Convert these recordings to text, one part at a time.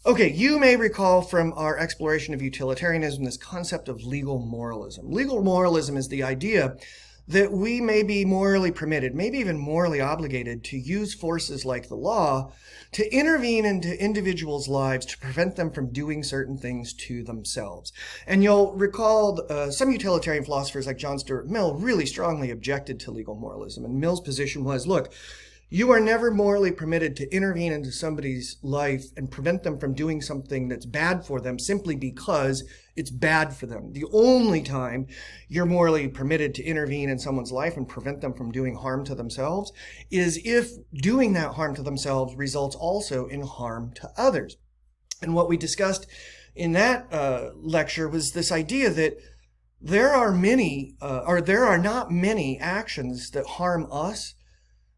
Okay, you may recall from our exploration of utilitarianism this concept of legal moralism. Legal moralism is the idea that we may be morally permitted, maybe even morally obligated, to use forces like the law to intervene into individuals' lives to prevent them from doing certain things to themselves. And you'll recall some utilitarian philosophers like John Stuart Mill really strongly objected to legal moralism. And Mill's position was, look, you are never morally permitted to intervene into somebody's life and prevent them from doing something that's bad for them simply because it's bad for them. The only time you're morally permitted to intervene in someone's life and prevent them from doing harm to themselves is if doing that harm to themselves results also in harm to others. And what we discussed in that lecture was this idea that there are not many actions that harm us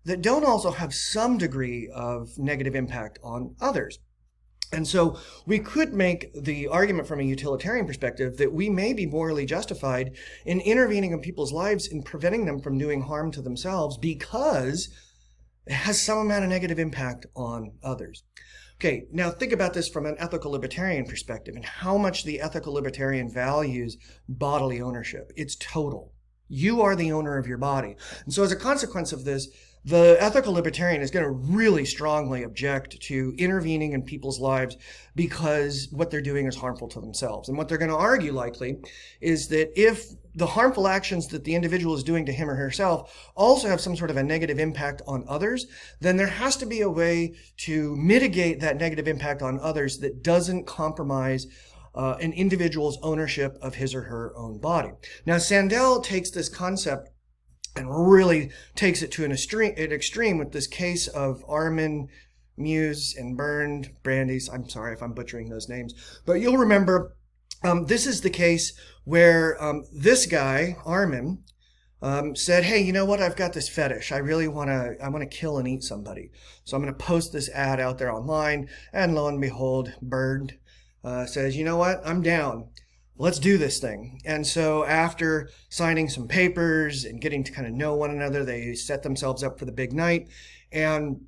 that don't also have some degree of negative impact on others. And so we could make the argument from a utilitarian perspective that we may be morally justified in intervening in people's lives and preventing them from doing harm to themselves because it has some amount of negative impact on others. Okay, now think about this from an ethical libertarian perspective and how much the ethical libertarian values bodily ownership. It's total. You are the owner of your body. And so as a consequence of this, the ethical libertarian is going to really strongly object to intervening in people's lives because what they're doing is harmful to themselves. And what they're going to argue likely is that if the harmful actions that the individual is doing to him or herself also have some sort of a negative impact on others, then there has to be a way to mitigate that negative impact on others that doesn't compromise an individual's ownership of his or her own body. Now, Sandel takes this concept and really takes it to an extreme with this case of Armin, Muse, and Brandeis. I'm sorry if I'm butchering those names, but you'll remember this is the case where this guy, Armin, said, hey, you know what? I've got this fetish. I want to kill and eat somebody. So I'm going to post this ad out there online. And lo and behold, Bernd says, you know what? I'm down. Let's do this thing. And so after signing some papers and getting to kind of know one another, they set themselves up for the big night. And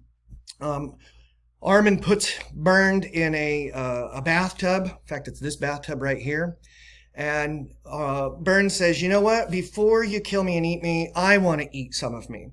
Armin puts Bernd in a bathtub. In fact, it's this bathtub right here. And Bernd says, you know what? Before you kill me and eat me, I want to eat some of me.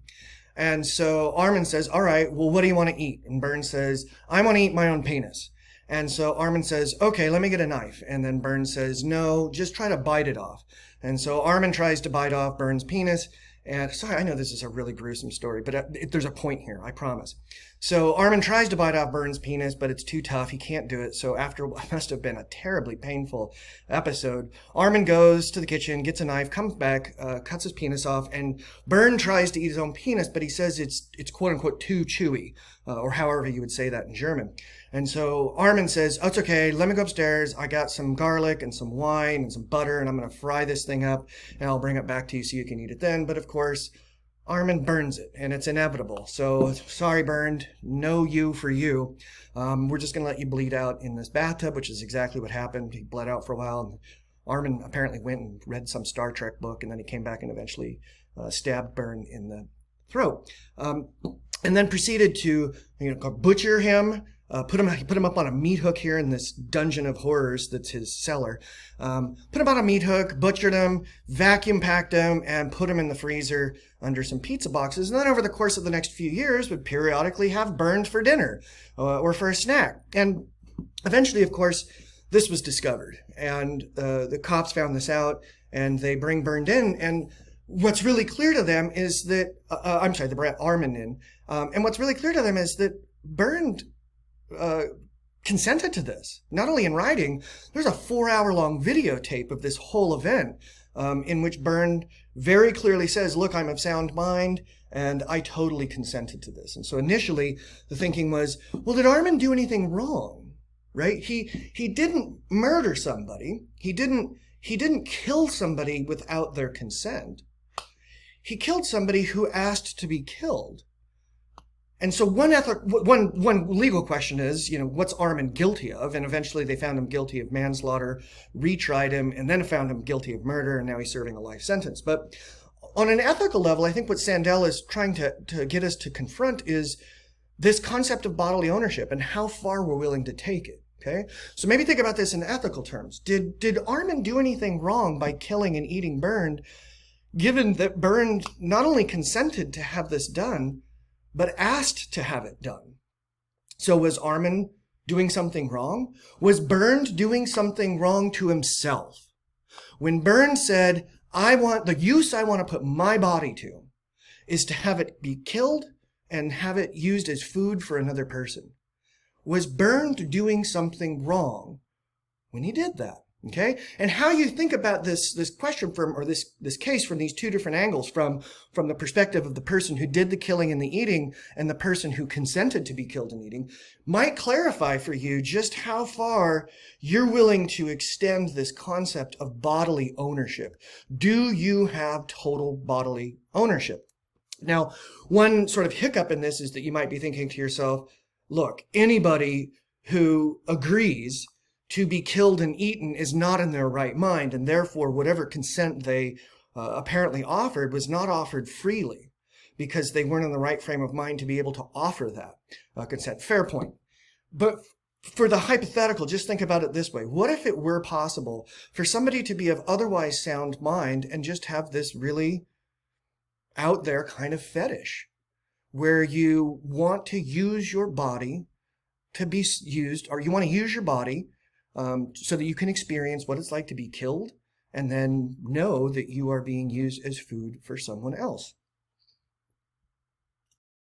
And so Armin says, all right, well, what do you want to eat? And Bernd says, I want to eat my own penis. And so Armin says, okay, let me get a knife. And then Bernd says, no, just try to bite it off. And so Armin tries to bite off Bernd's penis. And sorry, I know this is a really gruesome story, but there's a point here, I promise. So Armin tries to bite off Bernd's penis, but it's too tough. He can't do it. So after what must have been a terribly painful episode, Armin goes to the kitchen, gets a knife, comes back, cuts his penis off, and Bernd tries to eat his own penis, but he says it's quote unquote too chewy, or however you would say that in German. And so Armin says, oh, it's okay, let me go upstairs. I got some garlic and some wine and some butter, and I'm going to fry this thing up, and I'll bring it back to you so you can eat it then. But of course, Armin burns it, and it's inevitable. So sorry, Bernd, no you for you. We're just going to let you bleed out in this bathtub, which is exactly what happened. He bled out for a while, and Armin apparently went and read some Star Trek book, and then he came back and eventually stabbed Bernd in the throat. And then proceeded to butcher him, put him up on a meat hook here in this dungeon of horrors that's his cellar. Put him on a meat hook, butchered him, vacuum packed him, and put him in the freezer under some pizza boxes. And then over the course of the next few years would periodically have Bernd for dinner or for a snack. And eventually, of course, this was discovered. And the cops found this out, and they bring Bernd in. And what's really clear to them is that, they brought Armin in. And what's really clear to them is that Bernd consented to this. Not only in writing, there's a 4-hour-long videotape of this whole event in which Bernd very clearly says, look, I'm of sound mind, and I totally consented to this. And so initially, the thinking was, well, did Armin do anything wrong? Right? He didn't murder somebody. He didn't kill somebody without their consent. He killed somebody who asked to be killed. And so one legal question is, what's Armin guilty of? And eventually they found him guilty of manslaughter, retried him, and then found him guilty of murder, and now he's serving a life sentence. But on an ethical level, I think what Sandel is trying to get us to confront is this concept of bodily ownership and how far we're willing to take it. Okay, so maybe think about this in ethical terms. Did Armin do anything wrong by killing and eating Bernd, given that Bernd not only consented to have this done, but asked to have it done? So was Armin doing something wrong? Was Bernd doing something wrong to himself? When Bernd said, I want to put my body to is to have it be killed and have it used as food for another person. Was Bernd doing something wrong when he did that? Okay, and how you think about this question or this case from these two different angles, from the perspective of the person who did the killing and the eating and the person who consented to be killed and eating, might clarify for you just how far you're willing to extend this concept of bodily ownership. Do you have total bodily ownership? Now, one sort of hiccup in this is that you might be thinking to yourself, look, anybody who agrees to be killed and eaten is not in their right mind, and therefore whatever consent they apparently offered was not offered freely, because they weren't in the right frame of mind to be able to offer that consent. Fair point. But for the hypothetical, just think about it this way. What if it were possible for somebody to be of otherwise sound mind and just have this really out there kind of fetish, where you want to use your body to be used, or you want to use your body so that you can experience what it's like to be killed and then know that you are being used as food for someone else?